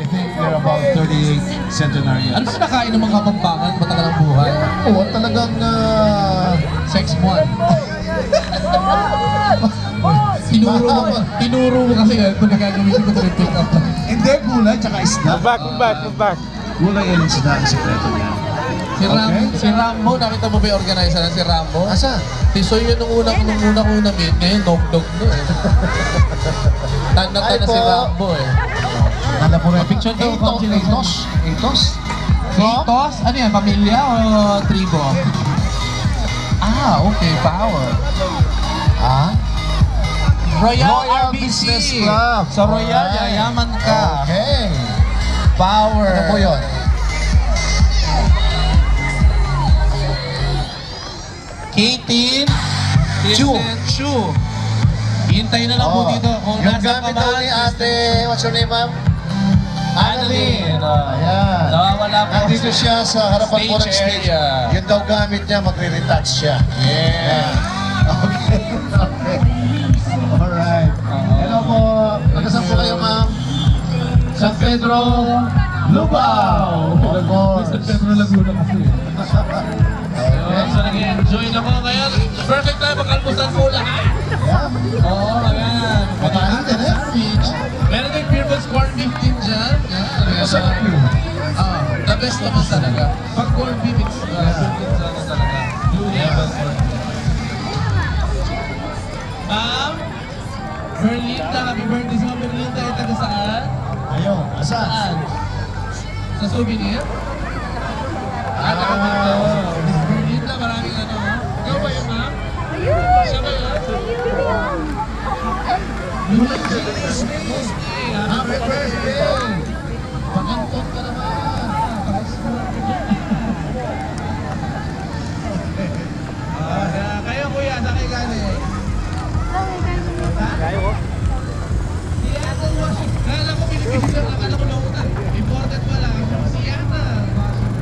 I think they're about 38 centenarians. Ano ba nakain ng mga kapampangan matagal ang buhay? Oo, talagang Sex one. tinuro mo kasi yan kung nagagawin ko ito pick up. hindi, gulay tsaka isda. Move back. Gulay and isda ang sekreto niya. Si Rambo, nakita mo ba yung organizer na si Rambo? Asa? Tisoy yun nung una ko na-meet, ngayon nog-nog no eh. Tanda si Rambo eh. Nala po rin. Picture daw, Itos. Itos? Ano yan, pamilya o tribo? Ah, okay, power. Ah? Royal RBC. Business Club. Sa Royal, Alright. yayaman ka. Okay. Power. Ano po yun? Katie Chu. Chu. Hintayin na lang po dito kung Yung nasa gamit daw ni ate, what's your name, ma'am? Annalyn. Ayan. Nawawala po. Nandito siya sa harapan po ng Stage stage. area. Yun daw gamit niya, magre-retouch siya. Yeah. Okay. Alright. Hello po. Nagkasan po kayo, ma'am? San Pedro, Lubao. Of course. San Pedro Laguna kasi. Okay. So nag-enjoy na po ngayon. Perfect time, makalmusan po lahat. Yeah. Oo, ayan. Matahin din eh. Beach. Meron din Peerbox corn beef din dyan. The best naman talaga. Pag corn beef, it's talaga. Blue level corn beef. Ma'am, Berlinda, happy birthday sa mga Berlinda. Ay taga saan? Ayun. Asa? Saan? Sa souvenir? Taga dito. Miss Berlinda, maraming ano. Ikaw ba yun, ma'am? Siya ba yun? Happy birthday! Pakantot ka naman! Kayo kuya, saan kayo galing? Seattle, Washington. Kala ko Pilipinas lang, akala ko lautan. Imported pala. Seattle, Washington.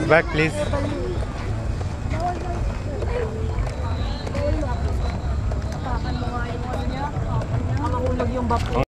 Back, please.